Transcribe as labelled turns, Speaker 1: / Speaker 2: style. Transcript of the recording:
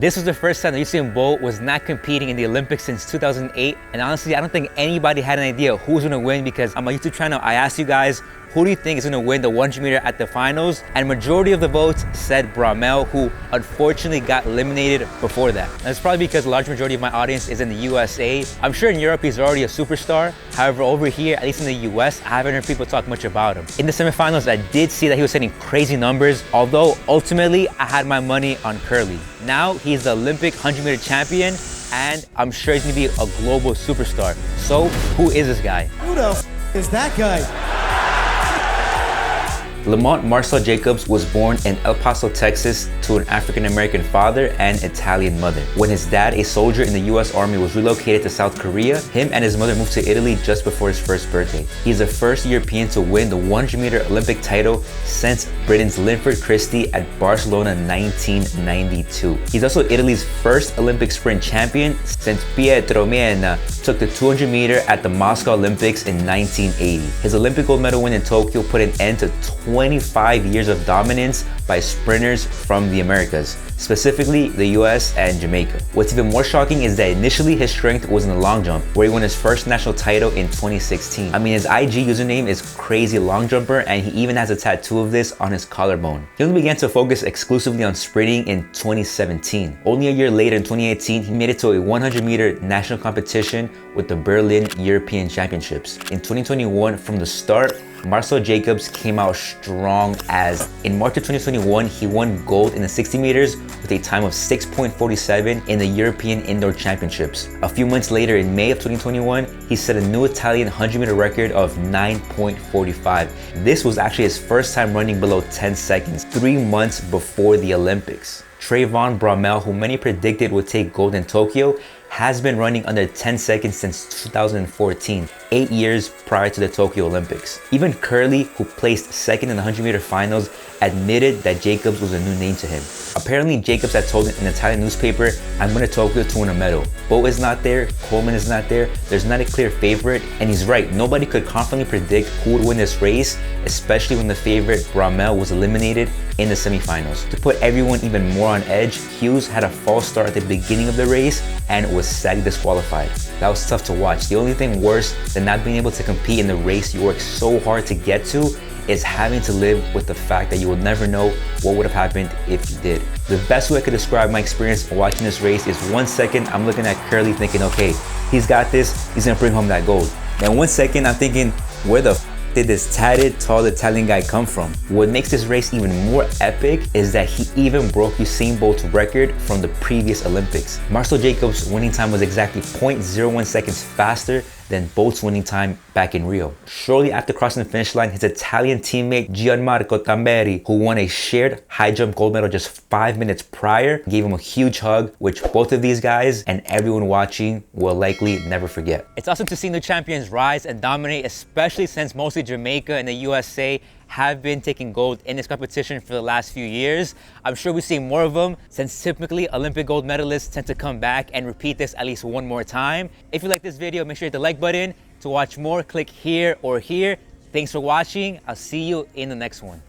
Speaker 1: This was the first time that Usain Bolt was not competing in the Olympics since 2008. And honestly, I don't think anybody had an idea who was gonna win, because on my YouTube channel, I asked you guys, who do you think is gonna win the 100 meter at the finals? And majority of the votes said Marcell, who unfortunately got eliminated before that. That's probably because the large majority of my audience is in the USA. I'm sure in Europe he's already a superstar. However, over here, at least in the US, I haven't heard people talk much about him. In the semifinals, I did see that he was setting crazy numbers, although ultimately I had my money on Curly. Now he's the Olympic 100 meter champion, and I'm sure he's gonna be a global superstar. So who is this guy?
Speaker 2: Who the f is that guy?
Speaker 1: Lamont Marcell Jacobs was born in El Paso, Texas to an African-American father and Italian mother. When his dad, a soldier in the US Army, was relocated to South Korea, him and his mother moved to Italy just before his first birthday. He's the first European to win the 100 meter Olympic title since Britain's Linford Christie at Barcelona 1992. He's also Italy's first Olympic sprint champion since Pietro Mennea took the 200 meter at the Moscow Olympics in 1980. His Olympic gold medal win in Tokyo put an end to 25 years of dominance by sprinters from the Americas, specifically the US and Jamaica. What's even more shocking is that initially his strength was in the long jump, where he won his first national title in 2016. I mean, his IG username is Crazy Long Jumper, and he even has a tattoo of this on his collarbone. He only began to focus exclusively on sprinting in 2017. Only a year later, in 2018, he made it to a 100 meter national competition with the Berlin European Championships. In 2021, from the start, Marcell Jacobs came out strong as in March of 2021, he won gold in the 60 meters with a time of 6.47 in the European Indoor Championships. A few months later, in May of 2021, he set a new Italian 100 meter record of 9.45. This was actually his first time running below 10 seconds, 3 months before the Olympics. Trayvon Bromell, who many predicted would take gold in Tokyo, has been running under 10 seconds since 2014, 8 years prior to the Tokyo Olympics. Even Curly, who placed second in the 100 meter finals, admitted that Jacobs was a new name to him. Apparently, Jacobs had told an Italian newspaper, "I'm going to Tokyo to win a medal." Bolt is not there, Coleman is not there, there's not a clear favorite, and he's right, nobody could confidently predict who would win this race, especially when the favorite Bromell was eliminated in the semifinals. To put everyone even more on edge, Hughes had a false start at the beginning of the race and was sadly disqualified. That was tough to watch. The only thing worse than not being able to compete in the race you worked so hard to get to is having to live with the fact that you will never know what would have happened if you did. The best way I could describe my experience watching this race is 1 second I'm looking at Curly thinking, okay, he's got this, he's gonna bring home that gold. Then 1 second I'm thinking, where the did this tatted, tall Italian guy come from? What makes this race even more epic is that he even broke Usain Bolt's record from the previous Olympics. Marcell Jacobs' winning time was exactly 0.01 seconds faster than Bolt's winning time back in Rio. Shortly after crossing the finish line, his Italian teammate Gianmarco Tamberi, who won a shared high jump gold medal just 5 minutes prior, gave him a huge hug, which both of these guys and everyone watching will likely never forget. It's awesome to see new champions rise and dominate, especially since mostly Jamaica and the USA have been taking gold in this competition for the last few years. I'm sure we'll see more of them, since typically Olympic gold medalists tend to come back and repeat this at least one more time. If you like this video, make sure you hit the like button. To watch more, click here or here. Thanks for watching. I'll see you in the next one.